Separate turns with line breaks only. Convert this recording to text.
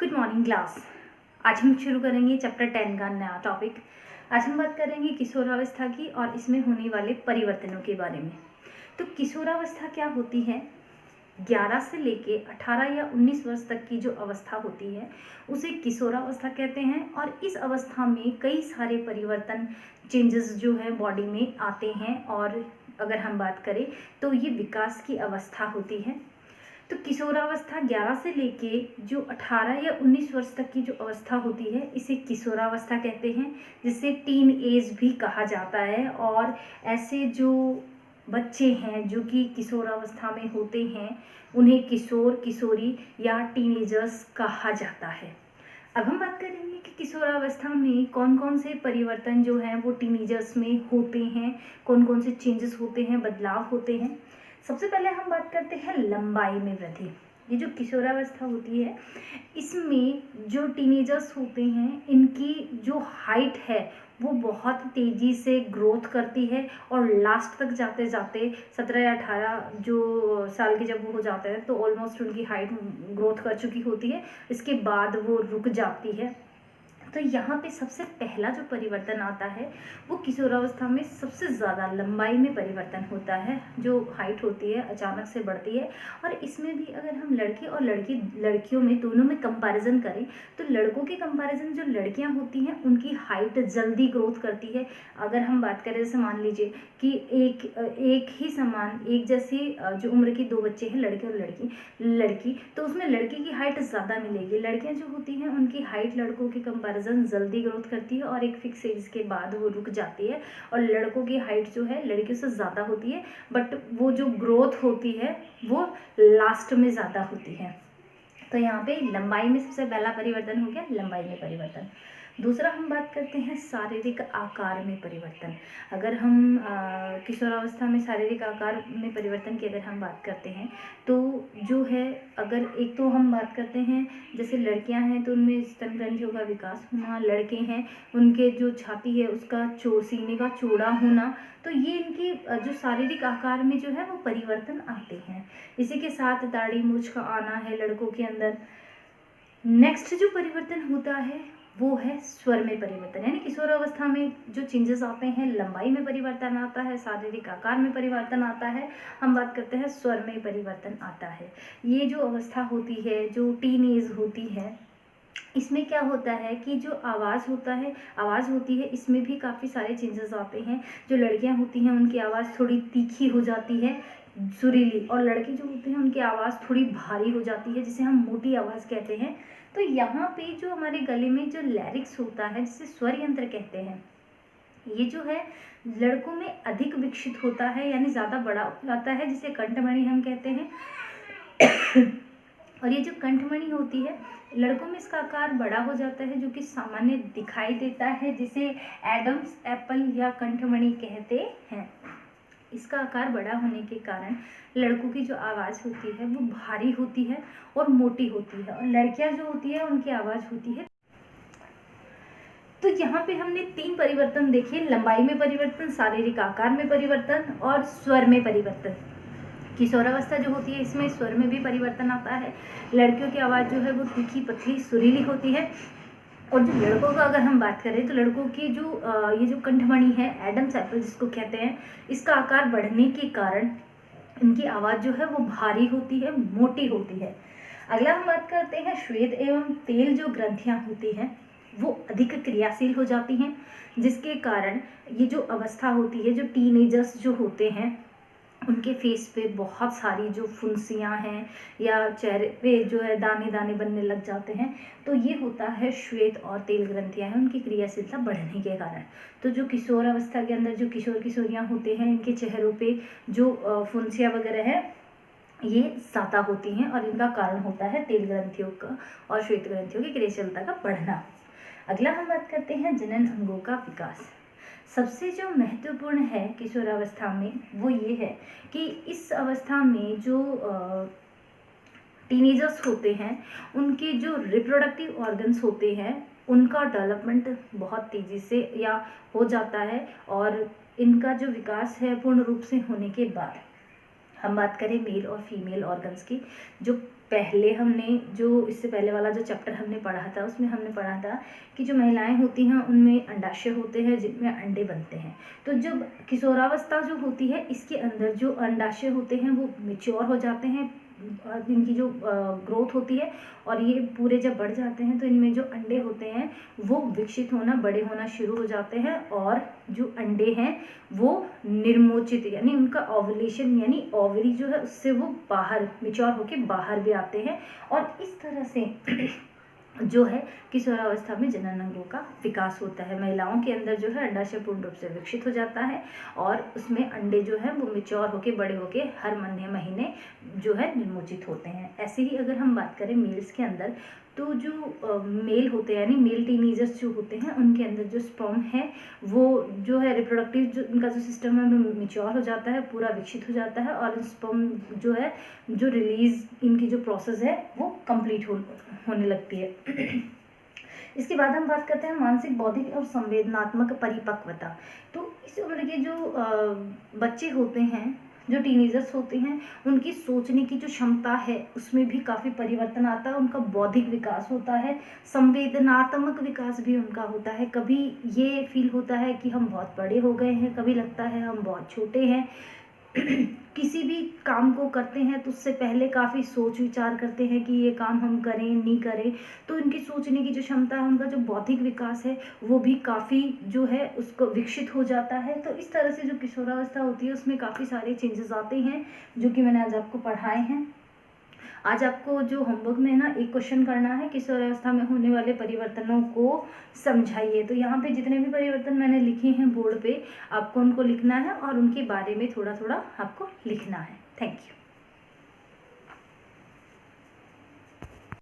Good morning class. आज हम शुरू करेंगे चैप्टर 10 का नया टॉपिक। आज हम बात करेंगे किशोरावस्था की और इसमें होने वाले परिवर्तनों के बारे में। तो किशोरावस्था क्या होती है? 11 से लेके 18 या 19 वर्ष तक की जो अवस्था होती है उसे किशोरावस्था कहते हैं। और इस अवस्था में कई सारे परिवर्तन, चेंजेस जो है बॉडी में आते हैं। और अगर हम बात करें तो ये विकास की अवस्था होती है। तो किशोरावस्था 11 से लेके जो 18 या 19 वर्ष तक की जो अवस्था होती है इसे किशोरावस्था कहते हैं, जिसे टीन एज भी कहा जाता है। और ऐसे जो बच्चे हैं जो कि किशोरावस्था में होते हैं उन्हें किशोर, किशोरी या टीनेजर्स कहा जाता है। अब हम बात करेंगे कि किशोरावस्था में कौन कौन से परिवर्तन जो हैं वो टीनेजर्स में होते हैं, कौन कौन से चेंजेस होते हैं, बदलाव होते हैं। सबसे पहले हम बात करते हैं लंबाई में वृद्धि। ये जो किशोरावस्था होती है इसमें जो टीनेजर्स होते हैं इनकी जो हाइट है वो बहुत तेज़ी से ग्रोथ करती है और लास्ट तक जाते जाते 17 या 18 जो साल के जब वो हो जाते हैं तो ऑलमोस्ट उनकी हाइट ग्रोथ कर चुकी होती है। इसके बाद वो रुक जाती है। तो यहाँ पे सबसे पहला जो परिवर्तन आता है वो किशोरावस्था में सबसे ज़्यादा लंबाई में परिवर्तन होता है। जो हाइट होती है अचानक से बढ़ती है। और इसमें भी अगर हम लड़के और लड़कियों में दोनों में कंपैरिजन करें तो लड़कों के कंपैरिजन जो लड़कियां होती हैं उनकी हाइट जल्दी ग्रोथ करती है। अगर हम बात करें जैसे मान लीजिए कि एक ही समान एक जैसी जो उम्र की दो बच्चे हैं, लड़के और लड़की, तो उसमें लड़की की हाइट ज़्यादा मिलेगी। लड़कियां जो होती हैं उनकी हाइट लड़कों के कंपैरिजन जल्दी ग्रोथ करती है और एक फिक्स एज के बाद वो रुक जाती है। और लड़कों की हाइट जो है लड़कियों से ज़्यादा होती है, बट वो जो ग्रोथ होती है वो लास्ट में ज़्यादा होती है। तो यहाँ पे लंबाई में सबसे पहला परिवर्तन हो गया, लंबाई में परिवर्तन। दूसरा हम बात करते हैं शारीरिक आकार में परिवर्तन। अगर हम किशोरावस्था में शारीरिक आकार में परिवर्तन की अगर हम बात करते हैं तो जो है, अगर एक तो हम बात करते हैं जैसे लड़कियां हैं तो उनमें स्तन ग्रंथियों का विकास होना, लड़के हैं उनके जो छाती है उसका सीने का चौड़ा होना, तो ये इनकी जो शारीरिक आकार में जो है वो परिवर्तन आते हैं। इसी के साथ दाढ़ी मूंछ का आना है लड़कों के अंदर। नेक्स्ट जो परिवर्तन होता है वो है स्वर में परिवर्तन। यानी किशोरावस्था में जो चेंजेस आते हैं, लंबाई में परिवर्तन आता है, शारीरिक आकार में परिवर्तन आता है, हम बात करते हैं स्वर में परिवर्तन आता है। ये जो अवस्था होती है, जो टीन एज होती है, इसमें क्या होता है कि जो आवाज़ होती है इसमें भी काफ़ी सारे चेंजेस आते हैं। जो लड़कियां होती हैं उनकी आवाज़ थोड़ी तीखी हो जाती है, सुरीली, और लड़के जो होते हैं उनकी आवाज़ थोड़ी भारी हो जाती है, जिसे हम मोटी आवाज़ कहते हैं। तो यहाँ पे जो हमारे गले में जो लैरिक्स होता है जिसे स्वर यंत्र कहते हैं, ये जो है लड़कों में अधिक विकसित होता है, यानी ज़्यादा बड़ा हो जाता है, जिसे कंठमणि हम कहते हैं। और ये जो कंठमणि होती है लड़कों में इसका आकार बड़ा हो जाता है, जो कि सामान्य दिखाई देता है, जिसे एडम्स एप्पल या कंठमणि कहते हैं। इसका आकार बड़ा होने के कारण लड़कों की जो आवाज़ होती है वो भारी होती है और मोटी होती है, और लड़कियां जो होती है उनकी आवाज़ होती है। तो यहाँ पे हमने 3 परिवर्तन देखे, लंबाई में परिवर्तन, शारीरिक आकार में परिवर्तन और स्वर में परिवर्तन। किशोरावस्था जो होती है इसमें स्वर में भी परिवर्तन आता है। लड़कियों की आवाज़ जो है वो तीखी, पतली, सुरीली होती है। और जो लड़कों का अगर हम बात करें तो लड़कों की जो ये जो कंठमणि है, एडम्स एप्पल जिसको कहते हैं, इसका आकार बढ़ने के कारण इनकी आवाज़ जो है वो भारी होती है, मोटी होती है। अगला हम बात करते हैं श्वेत एवं तेल जो ग्रंथियाँ होती हैं वो अधिक क्रियाशील हो जाती हैं, जिसके कारण ये जो अवस्था होती है, जो टीनेजर्स जो होते हैं उनके फेस पे बहुत सारी जो फुंसियाँ हैं या चेहरे पे जो है दाने दाने बनने लग जाते हैं, तो ये होता है श्वेत और तेल ग्रंथियाँ हैं उनकी क्रियाशीलता बढ़ने के कारण। तो जो किशोर अवस्था के अंदर जो किशोर किशोरियाँ होते हैं इनके चेहरों पे जो फुंसियाँ वगैरह है ये ज़्यादा होती हैं, और इनका कारण होता है तेल ग्रंथियों का और श्वेत ग्रंथियों की क्रियाशीलता का बढ़ना। अगला हम बात करते हैं जनन अंगों का विकास। सबसे जो महत्वपूर्ण है किशोरावस्था में वो ये है कि इस अवस्था में जो टीनेजर्स होते हैं उनके जो रिप्रोडक्टिव ऑर्गन्स होते हैं उनका डेवलपमेंट बहुत तेज़ी से या हो जाता है, और इनका जो विकास है पूर्ण रूप से होने के बाद हम बात करें मेल और फीमेल ऑर्गन्स की, जो पहले हमने जो इससे पहले वाला जो चैप्टर हमने पढ़ा था उसमें हमने पढ़ा था कि जो महिलाएं होती हैं उनमें अंडाशय होते हैं जिनमें अंडे बनते हैं। तो जब किशोरावस्था जो होती है इसके अंदर जो अंडाशय होते हैं वो मैच्योर हो जाते हैं, इनकी जो ग्रोथ होती है और ये पूरे जब बढ़ जाते हैं तो इनमें जो अंडे होते हैं वो विकसित होना, बड़े होना शुरू हो जाते हैं और जो अंडे हैं वो निर्मोचित यानी उनका ओवुलेशन यानी ओवरी जो है उससे वो बाहर मैच्योर होके बाहर भी आते हैं और इस तरह से जो है किशोरावस्था में जननांगों का विकास होता है। महिलाओं के अंदर जो है अंडाशय पूर्ण रूप से विकसित हो जाता है और उसमें अंडे जो है वो मैच्योर होके बड़े होके हर महीने जो है निर्मोचित होते हैं। ऐसे ही अगर हम बात करें मेल्स के अंदर तो जो मेल होते हैं यानी मेल टीनेजर्स जो होते हैं उनके अंदर जो स्पर्म है वो जो है रिप्रोडक्टिव जो उनका जो सिस्टम है वो मैच्योर हो जाता है, पूरा विकसित हो जाता है और स्पर्म जो है जो रिलीज इनकी जो प्रोसेस है वो कंप्लीट होने लगती है। इसके बाद हम बात करते हैं मानसिक, बौद्धिक और संवेदनात्मक परिपक्वता। तो इस उम्र के जो बच्चे होते हैं, जो टीनेजर्स होते हैं, उनकी सोचने की जो क्षमता है उसमें भी काफ़ी परिवर्तन आता है। उनका बौद्धिक विकास होता है, संवेदनात्मक विकास भी उनका होता है। कभी ये फील होता है कि हम बहुत बड़े हो गए हैं, कभी लगता है हम बहुत छोटे हैं। किसी भी काम को करते हैं तो उससे पहले काफ़ी सोच विचार करते हैं कि ये काम हम करें नहीं करें। तो इनकी सोचने की जो क्षमता है, उनका जो बौद्धिक विकास है वो भी काफ़ी जो है उसको विकसित हो जाता है। तो इस तरह से जो किशोरावस्था होती है उसमें काफ़ी सारे चेंजेस आते हैं जो कि मैंने आज आपको पढ़ाए हैं। आज आपको जो होमवर्क में है ना एक क्वेश्चन करना है, किशोरावस्था में होने वाले परिवर्तनों को समझाइए। तो यहाँ पे जितने भी परिवर्तन मैंने लिखे हैं बोर्ड पे आपको उनको लिखना है और उनके बारे में थोड़ा थोड़ा आपको लिखना है। Thank you.